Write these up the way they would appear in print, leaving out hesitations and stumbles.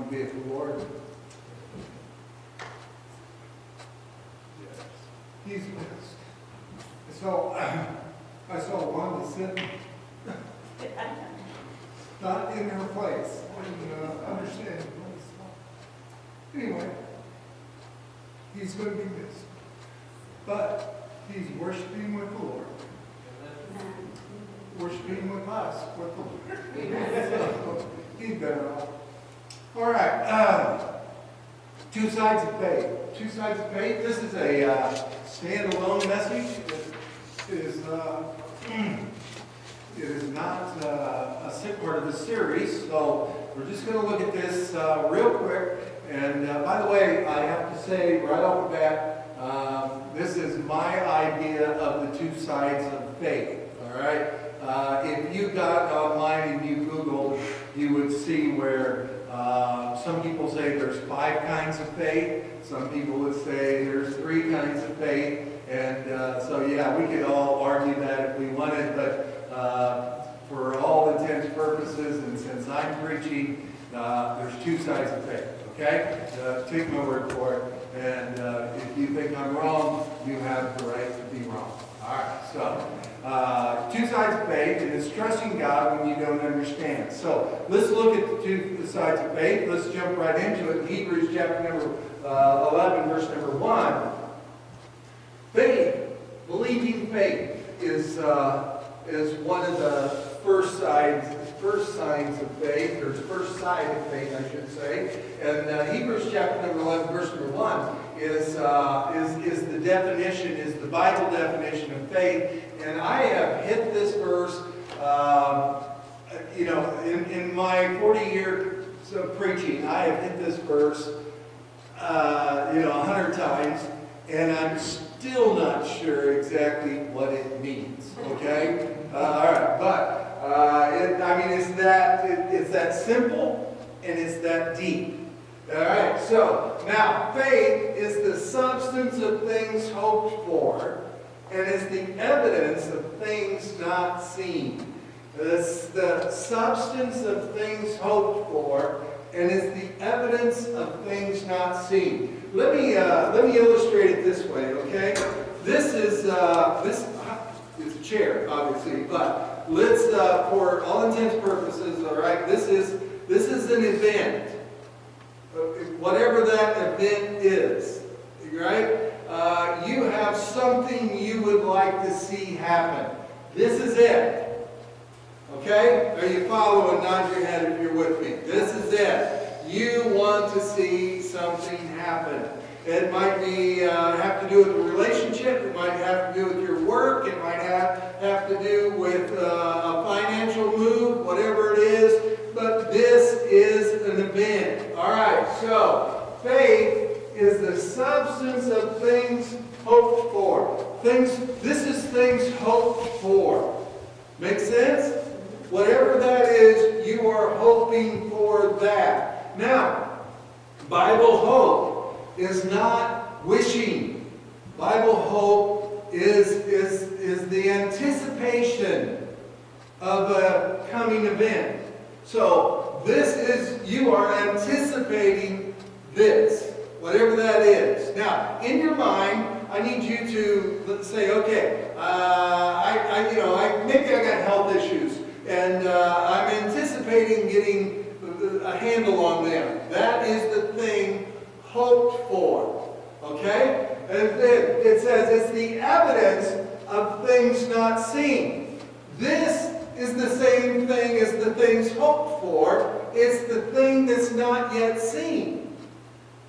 to be with the Lord? Yes. He's missed. So, I saw Wanda sitting not in her place. And understand. Anyway, he's going to be missed. But he's worshiping with the Lord. Worshiping with us, with the Lord. He's better off. All right. Two sides of faith. Two sides of faith. This is a standalone message. It is not a part of the series, so we're just going to look at this real quick. And by the way, I have to say right off the bat, this is my idea of the two sides of faith. All right. If you got online and you Googled, you would see where some people say there's 5 kinds of faith. Some people would say there's 3 kinds of faith. And so, yeah, we could all argue that if we wanted, but for all intents and purposes, and since I'm preaching, there's 2 sides of faith, okay? Take my word for it. And if you think I'm wrong, you have the right to be wrong. All right, so 2 sides of faith, and it's trusting God when you don't understand. So let's look at the 2 sides of faith. Let's jump right into it. Hebrews chapter number 11, verse number 1. Faith, believing faith, is one of the first signs of faith, or first side of faith, I should say. And Hebrews chapter number 11, verse number 1 is the definition, is the Bible definition of faith. And I have hit this verse, in my 40 years of preaching, I have hit this verse, 100 times, and I'm still not sure exactly what it means. Okay, all right, but it's that simple and it's that deep. All right, so now faith is the substance of things hoped for, and is the evidence of things not seen. It's the substance of things hoped for, and is the evidence of things not seen. Let me illustrate it this way, okay? This is a chair, obviously, but let's, for all intents and purposes, all right, this is an event, whatever that event is, right? You have something you would like to see happen. This is it. Okay? Are you following? Nod your head if you're with me. This is it. You want to see something happen. It might be have to do with a relationship. It might have to do with your work. It might have to do with a financial move, whatever it is. But this is an event. All right. So faith is the substance of things hoped for. This is things hoped for. Make sense? Whatever that is, you are hoping for that. Now, Bible hope is not wishing. Bible hope is the anticipation of a coming event. So this is, you are anticipating this, whatever that is. Now, in your mind, I need you to say, okay, maybe I got health issues, and I'm anticipating getting a handle on them. That is the thing hoped for. Okay? And then it says it's the evidence of things not seen. This is the same thing as the things hoped for. It's the thing that's not yet seen.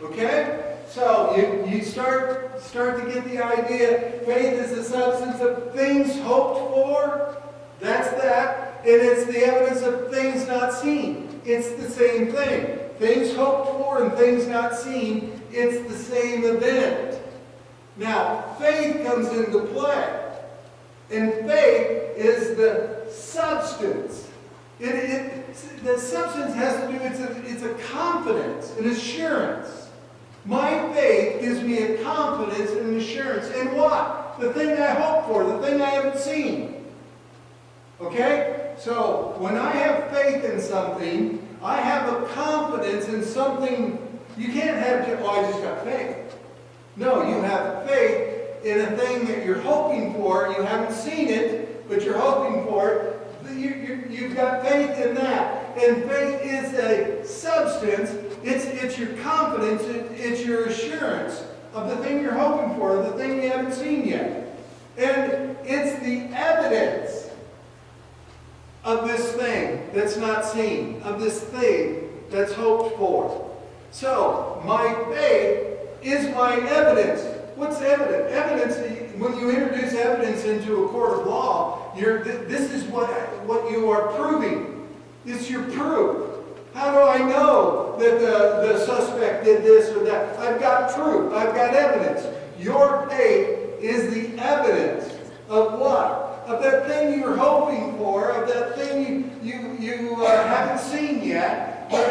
Okay? So you start to get the idea. Faith is the substance of things hoped for. That's that. And it's the evidence of things not seen. It's the same thing. Things hoped for and things not seen. It's the same event. Now, faith comes into play. And faith is the substance. The substance has to do, it's a confidence, an assurance. My faith gives me a confidence and an assurance. In what? The thing I hope for, the thing I haven't seen. Okay? So when I have faith in something, I have a confidence in something. You can't have, I just got faith. No, you have faith in a thing that you're hoping for. You haven't seen it, but you're hoping for it. You've got faith in that. And faith is a substance. It's your confidence. It's your assurance of the thing you're hoping for, the thing you haven't seen yet. And it's the evidence of this thing that's not seen, of this thing that's hoped for. So, my faith is my evidence. What's evidence? Evidence, when you introduce evidence into a court of law, this is what you are proving. It's your proof. How do I know that the suspect did this or that? I've got proof. I've got evidence. Your faith is the evidence of what? Of that thing you're hoping for, of that thing you haven't seen yet. But,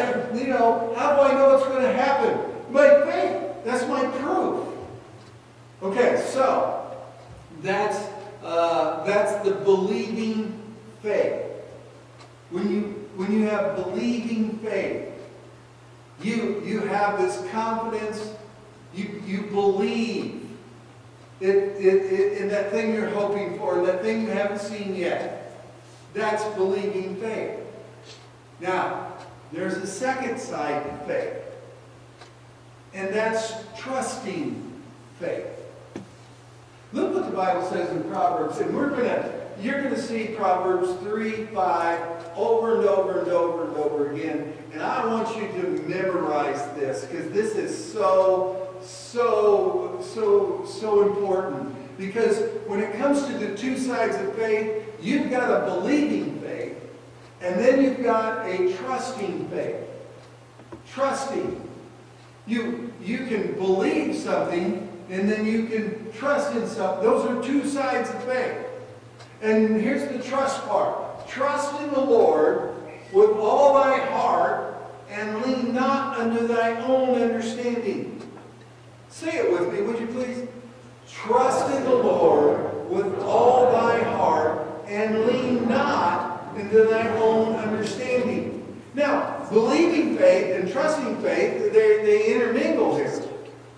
how do I know it's going to happen? My faith. That's my proof. Okay, so that's the believing faith. When you have believing faith, you have this confidence. You believe in that thing you're hoping for, that thing you haven't seen yet. That's believing faith. Now, there's a second side to faith, and that's trusting faith. Look what the Bible says in Proverbs, and you're going to see Proverbs 3, 5 over and over and over and over again. And I want you to memorize this, because this is so important. Because when it comes to the two sides of faith, you've got a believing faith, and then you've got a trusting faith. Trusting. You can believe something, and then you can trust in something. Those are two sides of faith. And here's the trust part. Trust in the Lord with all thy heart, and lean not unto thy own understanding. Say it with me, would you please? Trust in the Lord with all thy heart, and lean not into thy own understanding. Now, believing faith and trusting faith, they intermingle here.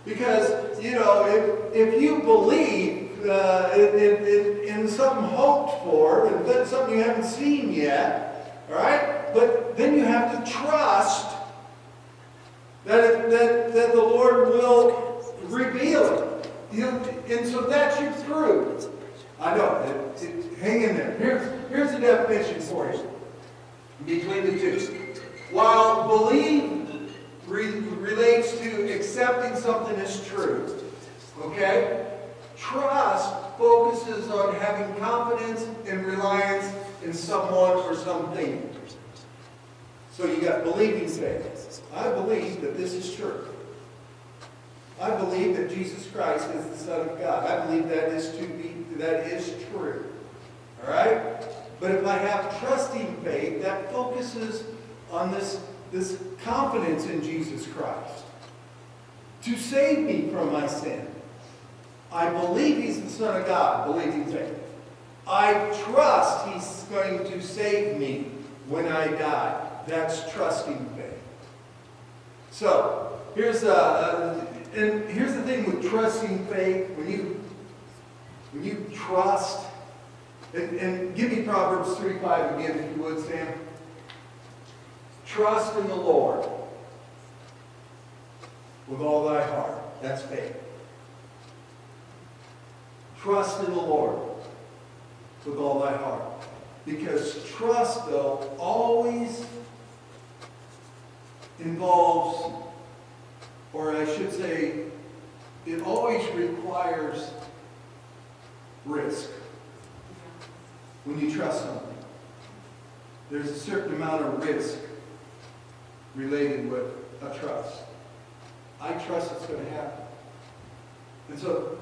Because, if you believe in something hoped for, and something you haven't seen yet, all right? But then you have to trust that the Lord will reveal it. And so that's your proof. I know. Hang in there. Here's the definition for you between the two. While believe relates to accepting something as true, okay? Trust focuses on having confidence and reliance in someone or something. So you got believing faith. I believe that this is true. I believe that Jesus Christ is the Son of God. I believe that is true. All right? But if I have trusting faith, that focuses on this confidence in Jesus Christ to save me from my sin. I believe He's the Son of God, believing faith. I trust He's going to save me when I die. That's trusting faith. So, here's the thing with trusting faith. When you trust, and give me Proverbs 3:5 again, if you would, Sam. Trust in the Lord with all thy heart. That's faith. Trust in the Lord with all thy heart. Because trust, though, always involves, or I should say, it always requires risk. When you trust something, there's a certain amount of risk related with a trust. I trust it's going to happen. And so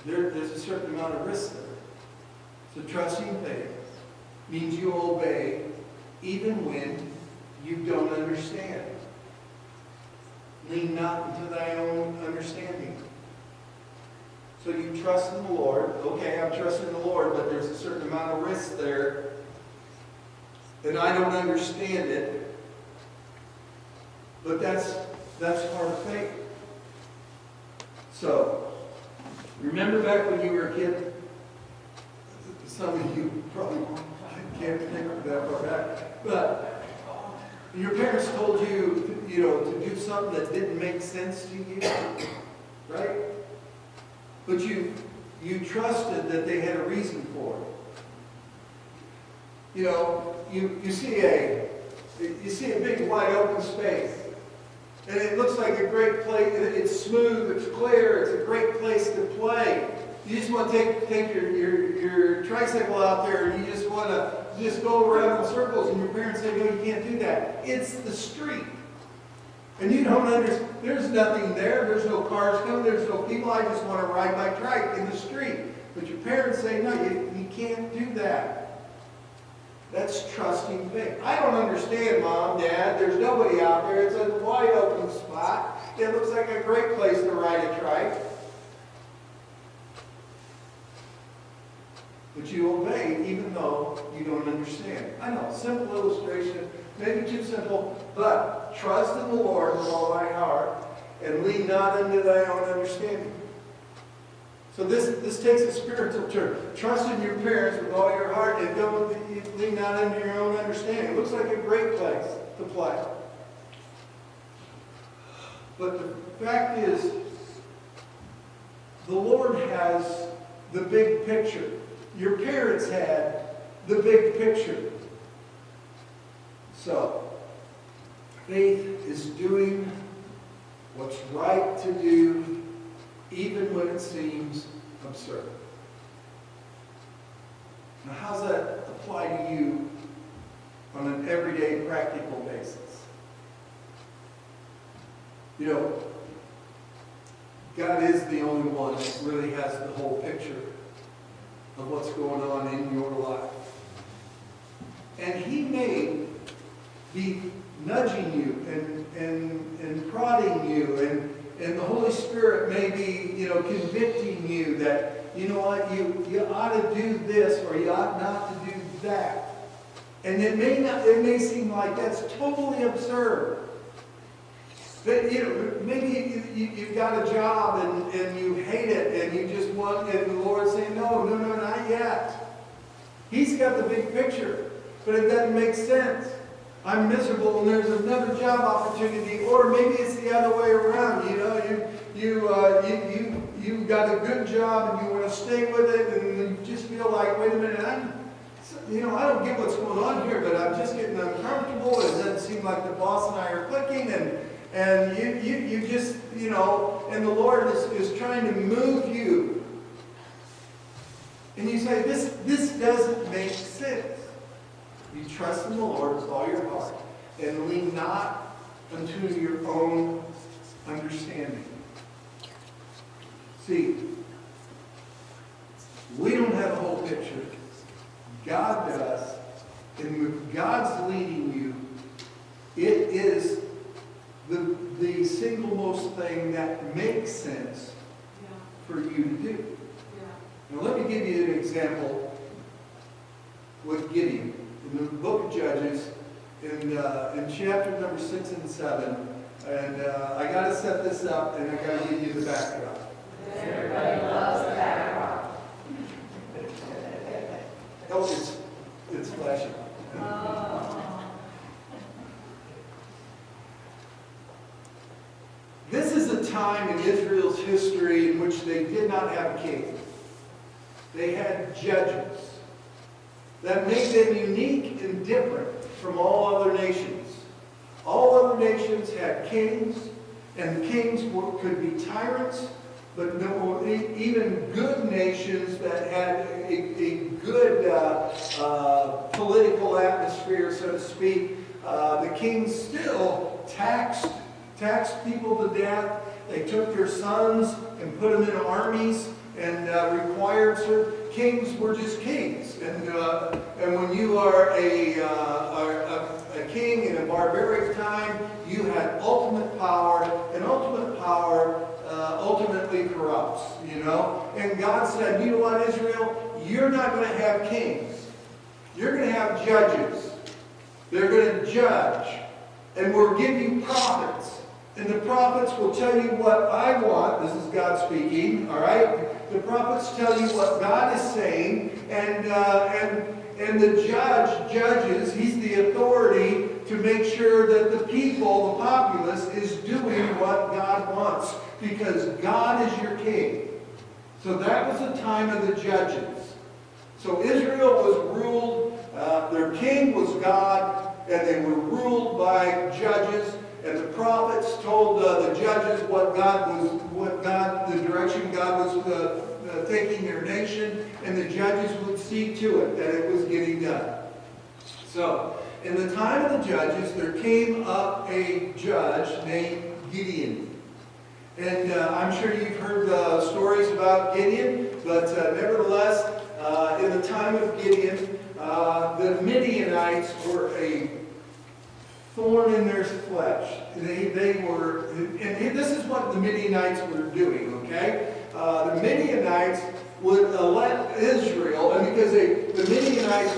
there's a certain amount of risk there. So trusting faith means you obey even when you don't understand. Lean not into thy own understanding. So you trust in the Lord. Okay, I'm trusting in the Lord, but there's a certain amount of risk there and I don't understand it. But that's part of faith. So, remember back when you were a kid? Some of you probably can't think of that far back. But your parents told you, to do something that didn't make sense to you, right? But you trusted that they had a reason for it. You see a big wide open space, and it looks like a great place. It's smooth, it's clear, it's a great place to play. You just want to take your tricycle out there, and you just want to just go around in circles, and your parents say, no, you can't do that. It's the street. And you don't understand. There's nothing there. There's no cars coming. There's no people. I just want to ride my trike in the street. But your parents say, no, you can't do that. That's trusting faith. I don't understand, Mom, Dad. There's nobody out there. It's a wide open spot. It looks like a great place to ride a trike. But you obey even though you don't understand. I know, simple illustration, maybe too simple, but trust in the Lord with all thy heart and lean not unto thy own understanding. So this takes a spiritual turn. Trust in your parents with all your heart and don't lean not unto your own understanding. It looks like a great place to play. But the fact is, the Lord has the big picture. Your parents had the big picture. So, faith is doing what's right to do, even when it seems absurd. Now, how does that apply to you on an everyday, practical basis? God is the only one that really has the whole picture of what's going on in your life. And He may be nudging you and prodding you, and the Holy Spirit may be, convicting you that, you know what, you ought to do this or you ought not to do that. And it may seem like that's totally absurd. But, maybe you've got a job and you hate it and you just want, and the Lord's saying, no, not yet. He's got the big picture, but it doesn't make sense. I'm miserable and there's another job opportunity, or maybe it's the other way around. You've got a good job and you want to stay with it, and you just feel like, wait a minute, I don't get what's going on here, but I'm just getting uncomfortable. It doesn't seem like the boss and I are clicking, and you just, and the Lord is trying to move you. And you say, this doesn't make sense. You trust in the Lord with all your heart and lean not unto your own understanding. See, we don't have a whole picture. God does. And with God's leading you, it is the single most thing that makes sense for you to do. Now let me give you an example with Gideon. In the book of Judges, in chapter number 6 and 7, and I got to set this up, and I got to give you the backdrop. Everybody loves the backdrop. Oh, it's flashing. This is a time in Israel's history in which they did not have a king. They had judges. That made them unique and different from all other nations. All other nations had kings, and the kings could be tyrants, but no, even good nations that had a good political atmosphere, so to speak, the kings still taxed people to death. They took their sons and put them in armies and required certain. Kings were just kings, and when you are a king in a barbaric time, you had ultimate power, and ultimate power ultimately corrupts. And God said, you know what, Israel, you're not going to have kings. You're going to have judges. They're going to judge. And we'll give you prophets. And the prophets will tell you what I want. This is God speaking, all right? The prophets tell you what God is saying. And the judge judges. He's the authority to make sure that the people, the populace, is doing what God wants. Because God is your king. So that was the time of the judges. So Israel was ruled, their king was God, and they were ruled by judges. And the prophets told the judges the direction God was taking their nation, and the judges would see to it that it was getting done. So, in the time of the judges, there came up a judge named Gideon. And I'm sure you've heard stories about Gideon, but nevertheless, in the time of Gideon, the Midianites were a thorn in their flesh. They were, and this is what the Midianites were doing, okay? The Midianites would let Israel, and because the Midianites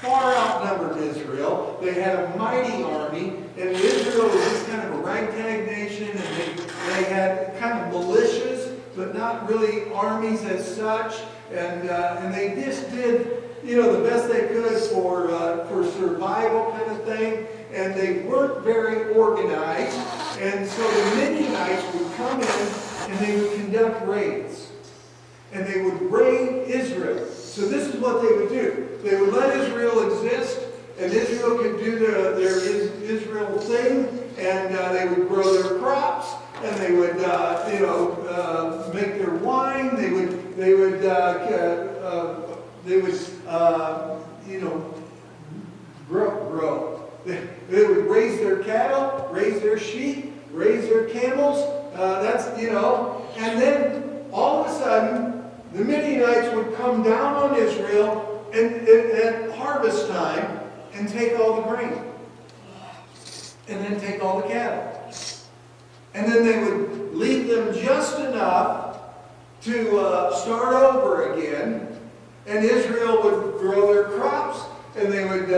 far outnumbered Israel, they had a mighty army, and Israel was just kind of a ragtag nation, and they had kind of militias, but not really armies as such, and they just did, the best they could for survival kind of thing. And they weren't very organized. And so the Midianites would come in and they would conduct raids. And they would raid Israel. So this is what they would do. They would let Israel exist, and Israel could do their Israel thing, and they would grow their crops, and they would make their wine. They would grow. They would raise their cattle, raise their sheep, raise their camels. And then all of a sudden, the Midianites would come down on Israel at harvest time and take all the grain. And then take all the cattle. And then they would leave them just enough to start over again. And Israel would grow their crops, and they would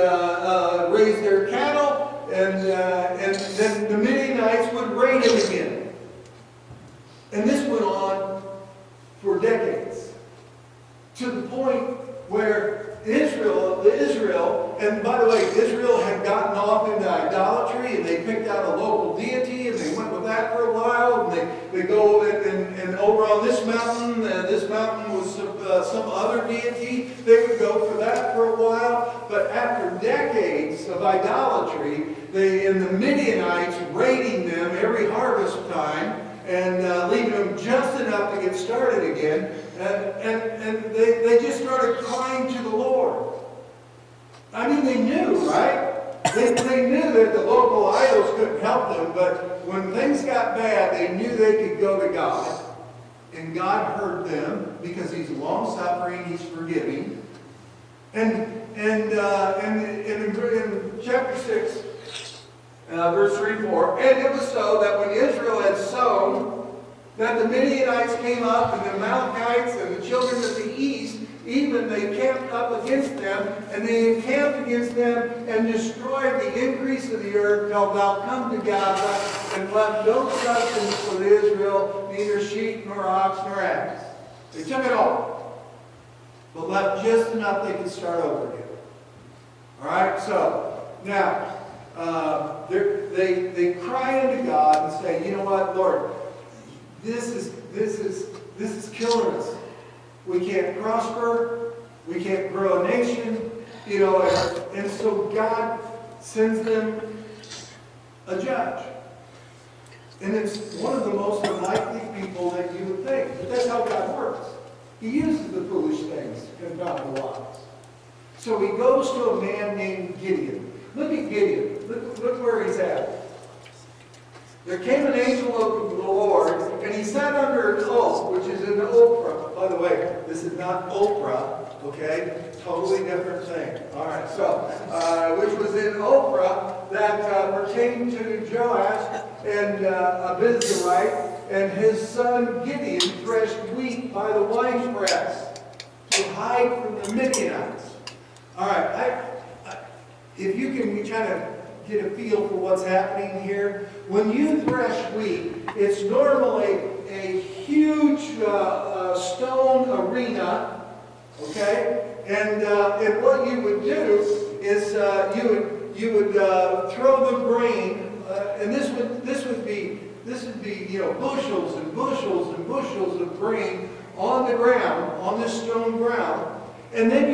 raise their cattle, and then the Midianites would raid them again. And this went on for decades, to the point where Israel, and by the way, Israel had gotten off into idolatry, and they picked out a local deity, and they went with that for a while, and they go and over on this mountain was some other deity. They would go for that for a while, but after decades of idolatry, and the Midianites raiding them every harvest time, and leaving them just enough to get started again, and they just started crying to the Lord. I mean, they knew, right? They knew that the local idols couldn't help them, but when things got bad, they knew they could go to God. And God heard them because He's long-suffering, He's forgiving. And in chapter 6, verse 3-4, and it was so that when Israel had sown, that the Midianites came up, and the Amalekites and the children of the east, even they camped up against them, and they encamped against them and destroyed the increase of the earth till thou come to Gaza, and left no substance for Israel, neither sheep nor ox nor ass. They took it all, but left just enough they could start over again. All right, so now they cry unto God and say, you know what, Lord, this is killing us. We can't prosper. We can't grow a nation. And so God sends them a judge. And it's one of the most unlikely people that you would think. But that's how God works. He uses the foolish things to confound the wise. So He goes to a man named Gideon. Look at Gideon. Look where he's at. There came an angel of the Lord, and he sat under an oak, which is in Oprah. By the way, this is not Oprah, okay? Totally different thing. All right, so, which was in Oprah, that pertained to Joash and Abizarite, and his son Gideon threshed wheat by the winepress to hide from the Midianites. All right, if you can kind of get a feel for what's happening here, when you thresh wheat, it's normally a huge stone arena, okay? And what you would do is you would throw the grain, and this would be bushels and bushels and bushels of grain on the ground, on this stone ground, and then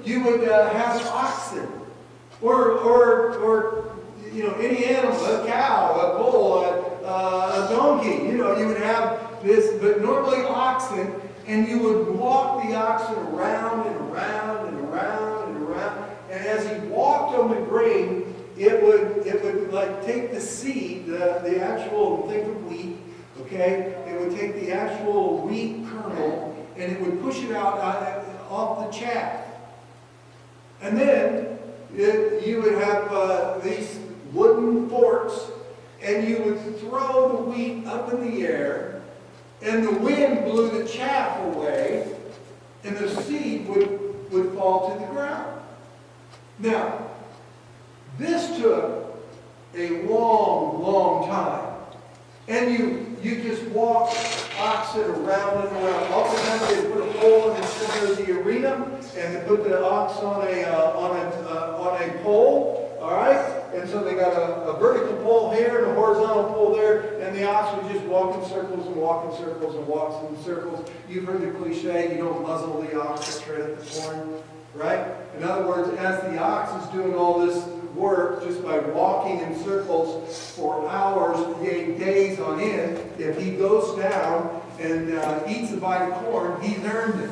you would have oxen or any animal, a cow, a bull, a donkey. You would have this, but normally oxen, and you would walk the oxen around and around and around and around. And as he walked on the grain, it would like take the seed, the actual, think of wheat, okay? It would take the actual wheat kernel and it would push it out off the chaff. And then you would have these wooden forks, and you would throw the wheat up in the air, and the wind blew the chaff away, and the seed would fall to the ground. Now, this took a long, long time. And you just walk oxen around and around. Oftentimes they put a pole in the center of the arena, and they put the ox on a pole, all right? And so they got a vertical pole here and a horizontal pole there, and the ox would just walk in circles and walk in circles and walks in circles. You've heard the cliche, you don't muzzle the ox that treadeth the corn, right? In other words, as the ox is doing all this work just by walking in circles for hours, days on end, if he goes down and eats a bite of corn, he's earned it.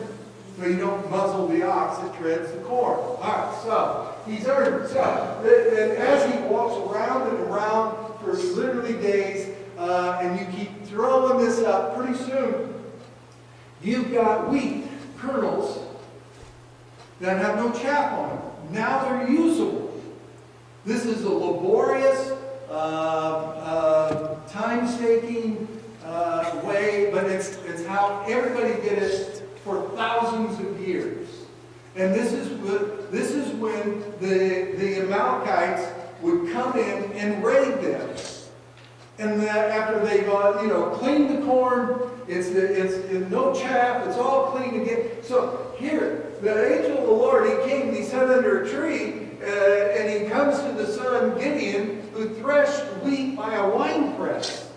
So you don't muzzle the ox that treads the corn. All right, so he's earned it. So, and as he walks around and around for literally days, and you keep throwing this up, pretty soon you've got wheat kernels that have no chaff on them. Now they're usable. This is a laborious, time-taking way, but it's how everybody did it for thousands of years. And this is when the Amalekites would come in and raid them. And after they've cleaned the corn, it's no chaff, it's all clean again. So here, the angel of the Lord, he came and he sat under a tree, and he comes to the son Gideon, who threshed wheat by a wine press.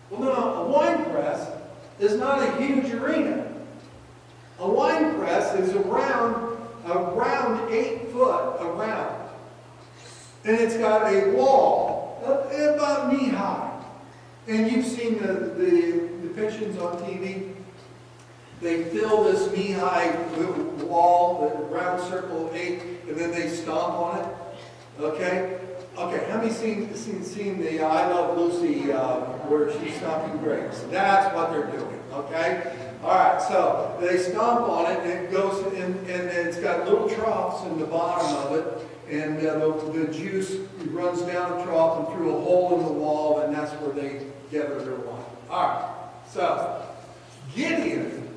Well, no, a wine press is not a huge arena. A wine press is around 8 foot around. And it's got a wall about knee high. And you've seen the depictions on TV. They fill this knee-high wall, the round circle of 8, and then they stomp on it. Okay? Okay, have you seen the I Love Lucy where she's stomping grapes? That's what they're doing. Okay? Alright, so they stomp on it, and it goes, and it's got little troughs in the bottom of it, and the juice runs down the trough and through a hole in the wall, and that's where they gather their wine. Alright, so Gideon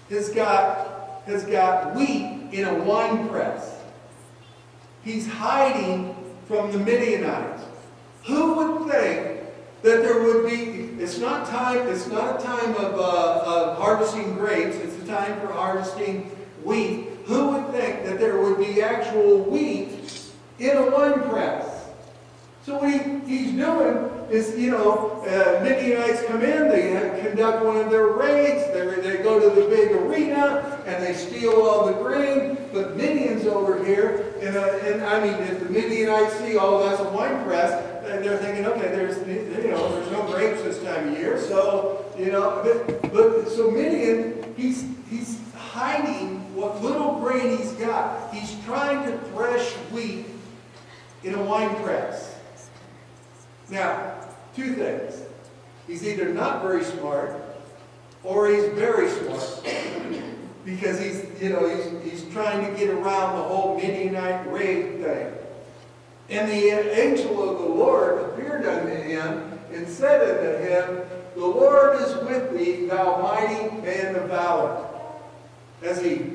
has got wheat in a wine press. He's hiding from the Midianites. Who would think that there would be, it's not a time of harvesting grapes, it's a time for harvesting wheat. Who would think that there would be actual wheat in a wine press? So what he's doing is, Midianites come in, they conduct one of their raids, they go to the big arena, and they steal all the grain, but Midian's over here, and if the Midianites see, oh, that's a wine press, and they're thinking, okay, there's no grapes this time of year, so, so Midian, he's hiding what little grain he's got. He's trying to thresh wheat in a wine press. Now, two things. He's either not very smart, or he's very smart, because he's trying to get around the whole Midianite raid thing. And the angel of the Lord appeared unto him and said unto him, "The Lord is with thee, thou mighty man of valor." As he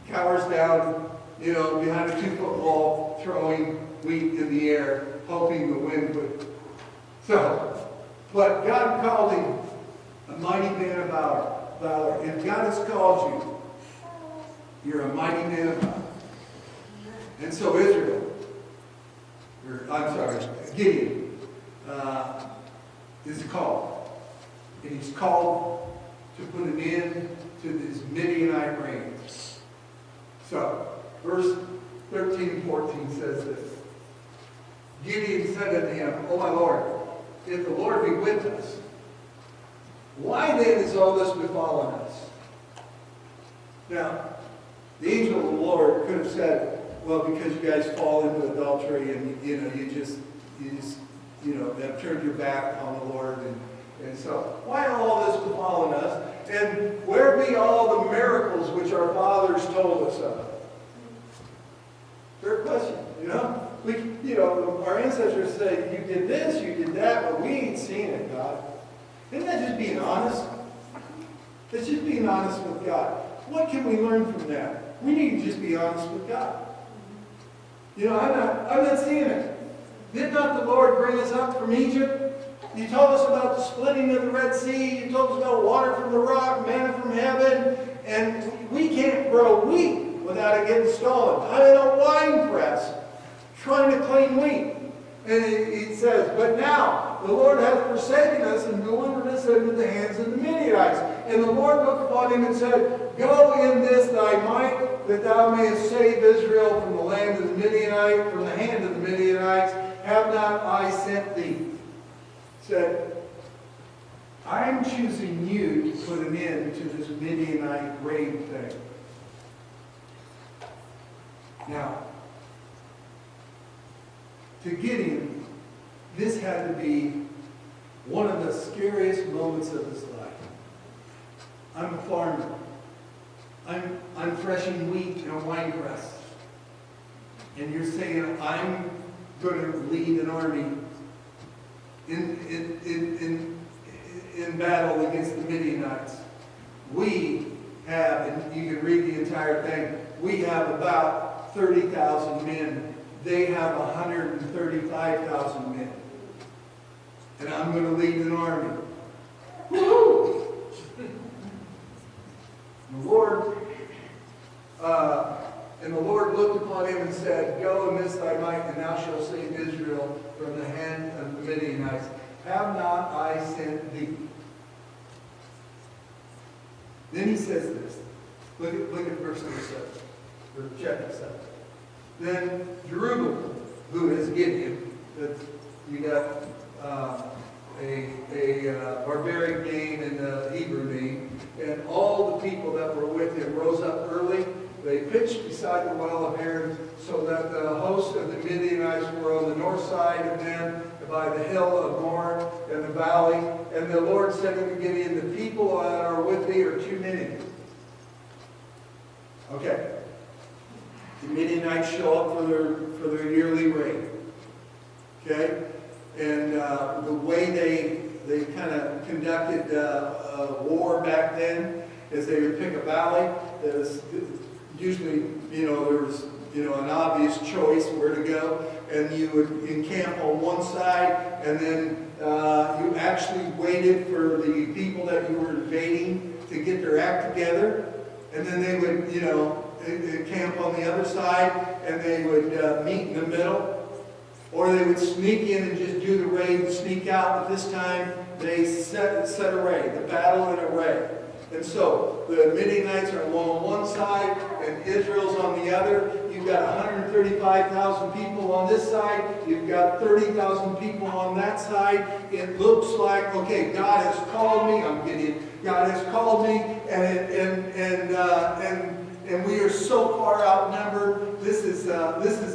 cowers down, behind a 2-foot wall, throwing wheat in the air, hoping the wind would. So, but God called him a mighty man of valor. If God has called you, you're a mighty man of valor. And so Gideon is called. And he's called to put an end to this Midianite reign. So, verse 13 and 14 says this. Gideon said unto him, O my Lord, if the Lord be with us, why then is all this befallen us? Now, the angel of the Lord could have said, well, because you guys fall into adultery and you just have turned your back on the Lord, and so why all this befallen us? And where be all the miracles which our fathers told us of? Fair question, our ancestors say, you did this, you did that, but we ain't seen it, God. Isn't that just being honest? It's just being honest with God. What can we learn from that? We need to just be honest with God. I'm not seeing it. Did not the Lord bring us up from Egypt? You told us about the splitting of the Red Sea. You told us about water from the rock, manna from heaven. And we can't grow wheat without it getting stolen. I'm in a wine press trying to clean wheat. And he says, but now the Lord hath forsaken us and delivered us into the hands of the Midianites. And the Lord looked upon him and said, go in this thy might, that thou mayest save Israel from the land of the Midianites, from the hand of the Midianites. Have not I sent thee? Said, I'm choosing you to put an end to this Midianite raid thing. Now, to Gideon, this had to be one of the scariest moments of his life. I'm a farmer. I'm threshing wheat in a wine press. And you're saying I'm going to lead an army in battle against the Midianites. We have, and you can read the entire thing, we have about 30,000 men. They have 135,000 men. And I'm going to lead an army. Woo-hoo! And the Lord looked upon him and said, go in this thy might, and thou shalt save Israel from the hand of the Midianites. Have not I sent thee? Then he says this. Look at verse number 7. Or chapter 7. Then Jerubbaal, who is Gideon, you got a barbaric name and a Hebrew name, and all the people that were with him rose up early. They pitched beside the well of Aaron, so that the host of the Midianites were on the north side of them, by the hill of Moreh and the valley. And the Lord said unto Gideon, the people that are with thee are too many. Okay. The Midianites show up for their yearly raid. Okay? And the way they kind of conducted war back then is they would pick a valley that was usually, there was an obvious choice where to go, and you would encamp on one side, and then you actually waited for the people that you were invading to get their act together, and then they would, camp on the other side, and they would meet in the middle, or they would sneak in and just do the raid and sneak out. But this time they set array, the battle in array. And so the Midianites are along one side and Israel's on the other. You've got 135,000 people on this side. You've got 30,000 people on that side. It looks like, okay, God has called me. I'm Gideon. God has called me, and we are so far outnumbered. This is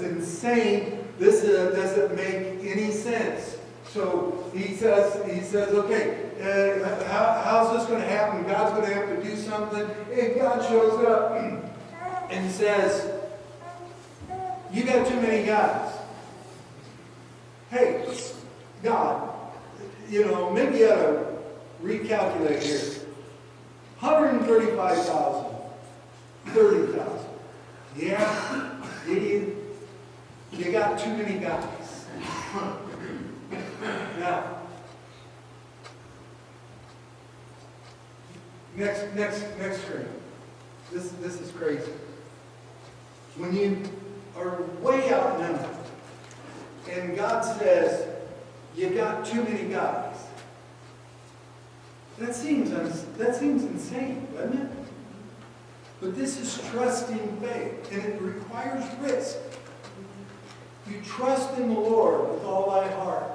insane. This doesn't make any sense. So he says, okay, how's this going to happen? God's going to have to do something. And God shows up and says, you got too many guys. Hey, God, maybe you ought to recalculate here. 135,000, 30,000. Yeah, You got too many guys. Now, next screen. This is crazy. When you are way outnumbered, and God says, you got too many guys. That seems insane, doesn't it? But this is trusting faith, and it requires risk. You trust in the Lord with all thy heart.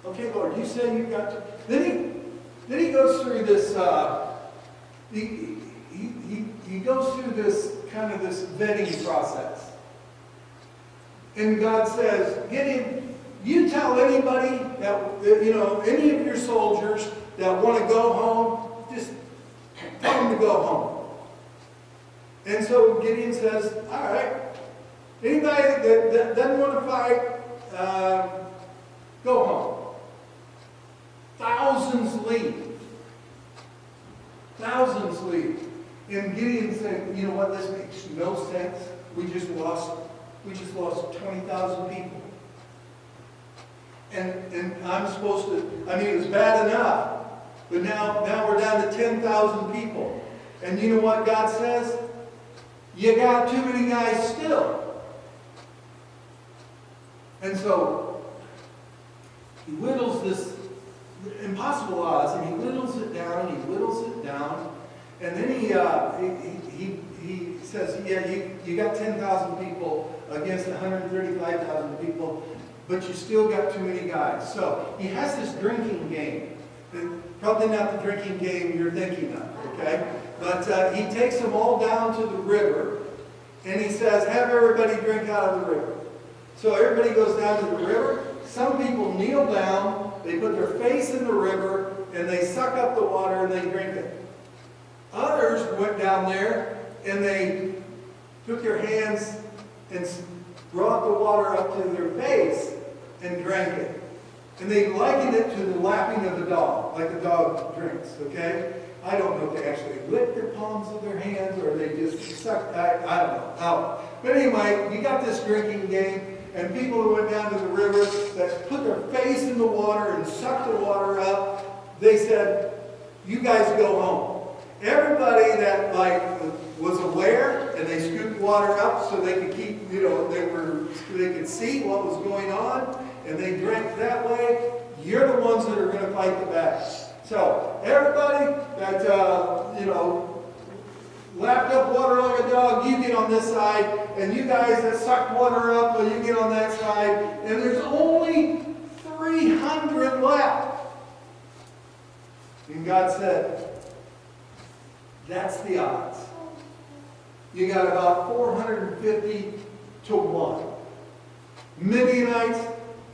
Okay, Lord, you say you've got to. Then he goes through this. He goes through this kind of this vetting process, and God says, Gideon, you tell anybody that any of your soldiers that want to go home, just tell them to go home. And so Gideon says, all right, anybody that doesn't want to fight, go home. Thousands leave. Thousands leave. And Gideon said, you know what, this makes no sense. We just lost 20,000 people. And I'm supposed to, it was bad enough. But now we're down to 10,000 people. And you know what God says? You got too many guys still. And so he whittles this impossible odds, and he whittles it down, and then he says, yeah, you got 10,000 people against 135,000 people, but you still got too many guys. So he has this drinking game. Probably not the drinking game you're thinking of, okay? But he takes them all down to the river, and he says, have everybody drink out of the river. So everybody goes down to the river. Some people kneel down, they put their face in the river, and they suck up the water and they drink it. Others went down there, and they took their hands and brought the water up to their face and drank it. And they likened it to the lapping of a dog, like a dog drinks, okay? I don't know if they actually licked their palms of their hands or they just sucked. I don't know. But anyway, you got this drinking game, and people who went down to the river that put their face in the water and sucked the water up, they said, you guys go home. Everybody that was aware, and they scooped water up so they could keep, they could see what was going on, and they drank that way. You're the ones that are going to fight the battle. So everybody that lapped up water like a dog, you get on this side, and you guys that sucked water up, well, you get on that side, and there's only 300 left. And God said, that's the odds. You got about 450 to 1. Midianites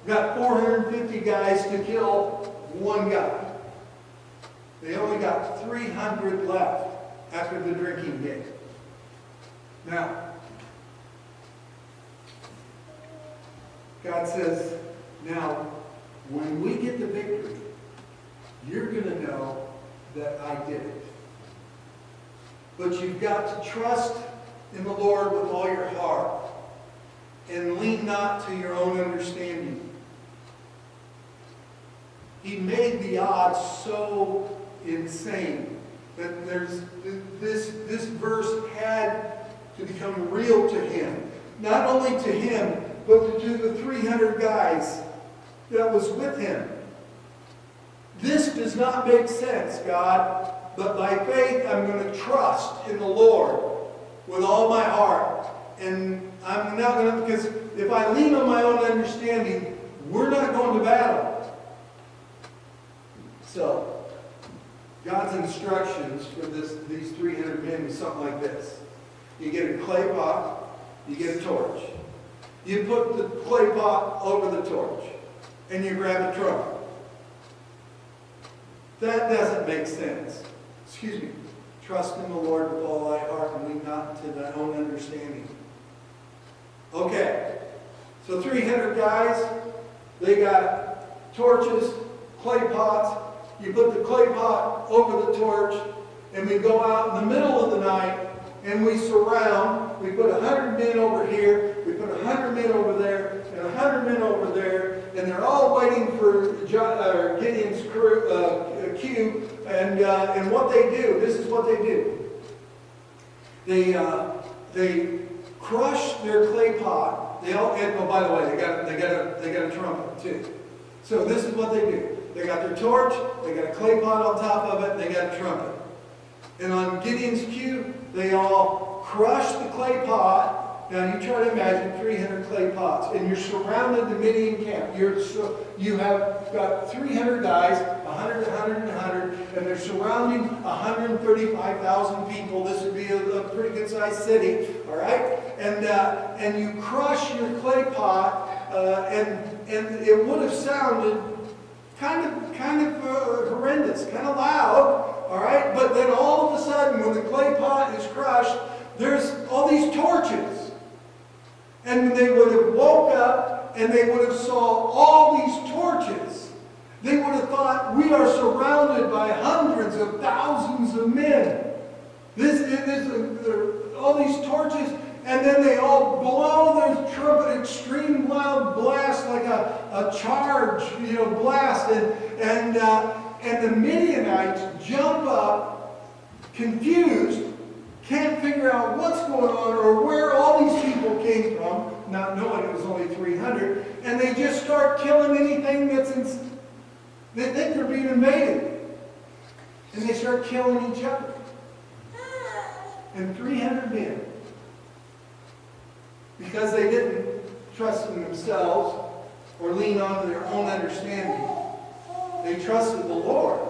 got 450 guys to kill one guy. They only got 300 left after the drinking game. Now, God says, now, when we get the victory, you're going to know that I did it. But you've got to trust in the Lord with all your heart and lean not to your own understanding. He made the odds so insane that this verse had to become real to him. Not only to him, but to the 300 guys that was with him. This does not make sense, God, but by faith I'm going to trust in the Lord with all my heart. And I'm not going to, because if I lean on my own understanding, we're not going to battle. So, God's instructions for these 300 men was something like this. You get a clay pot, you get a torch. You put the clay pot over the torch, and you grab a trunk. That doesn't make sense. Excuse me. Trust in the Lord with all thy heart and lean not to thy own understanding. Okay. So 300 guys, they got torches, clay pots. You put the clay pot over the torch, and we go out in the middle of the night, and we surround. We put 100 men over here. We put 100 men over there, and 100 men over there, and they're all waiting for Gideon's cue. And what they do, this is what they do. They crush their clay pot. Oh, by the way, they got a trumpet too. So this is what they do. They got their torch, they got a clay pot on top of it, they got a trumpet. And on Gideon's cue, they all crush the clay pot. Now you try to imagine 300 clay pots, and you're surrounded the Midian camp. You have got 300 guys, 100, 100, 100, and they're surrounding 135,000 people. This would be a pretty good-sized city, all right? And you crush your clay pot, and it would have sounded kind of horrendous, kind of loud, all right? But then all of a sudden, when the clay pot is crushed, there's all these torches. And they would have woke up and they would have saw all these torches. They would have thought, we are surrounded by hundreds of thousands of men. All these torches, and then they all blow their trumpet, extreme loud blast, like a charge, blast. And the Midianites jump up, confused, can't figure out what's going on or where all these people came from, not knowing it was only 300, and they just start killing anything they think they're being invaded. And they start killing each other. And 300 men, because they didn't trust in themselves or lean on their own understanding, they trusted the Lord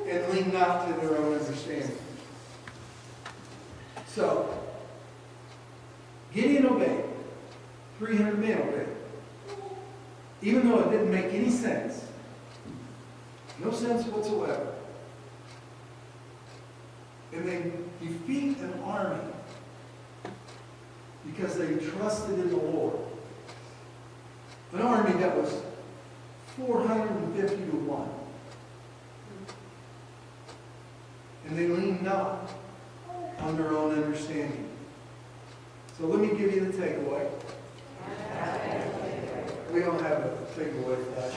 and leaned not to their own understanding. So, Gideon obeyed. 300 men obeyed. Even though it didn't make any sense. No sense whatsoever. And they defeat an army because they trusted in the Lord. An army that was 450 to 1. And they leaned not on their own understanding. So let me give you the takeaway. We don't have a takeaway for that.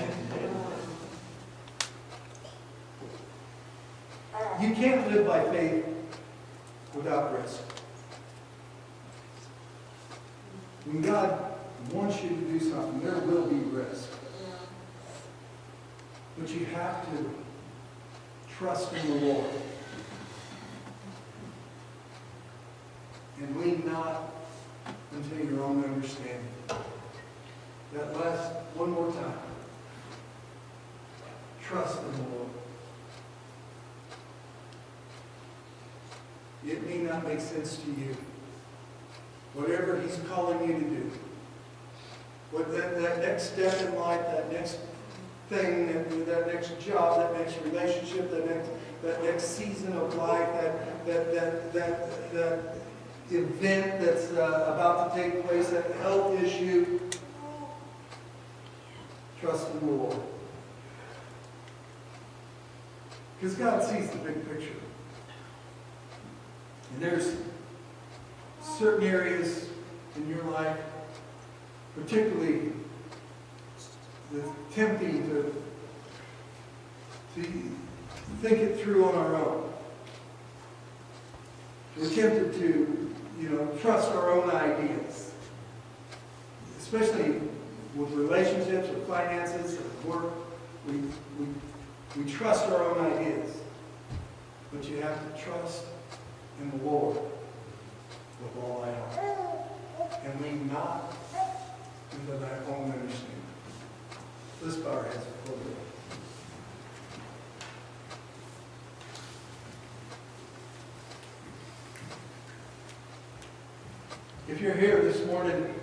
You can't live by faith without risk. When God wants you to do something, there will be risk. But you have to trust in the Lord. And lean not unto your own understanding. That last, one more time. Trust in the Lord. It may not make sense to you. Whatever He's calling you to do. What that next step in life, that next thing, that next job, that next relationship, that next season of life, that event that's about to take place, that health issue, trust in the Lord. Because God sees the big picture. And there's certain areas in your life, particularly that's tempting to think it through on our own. We're tempted to trust our own ideas, especially with relationships or finances or work. We trust our own ideas, but you have to trust in the Lord with all thy heart, and lean not into thy own understanding. Let's bow our heads before the Lord. If you're here this morning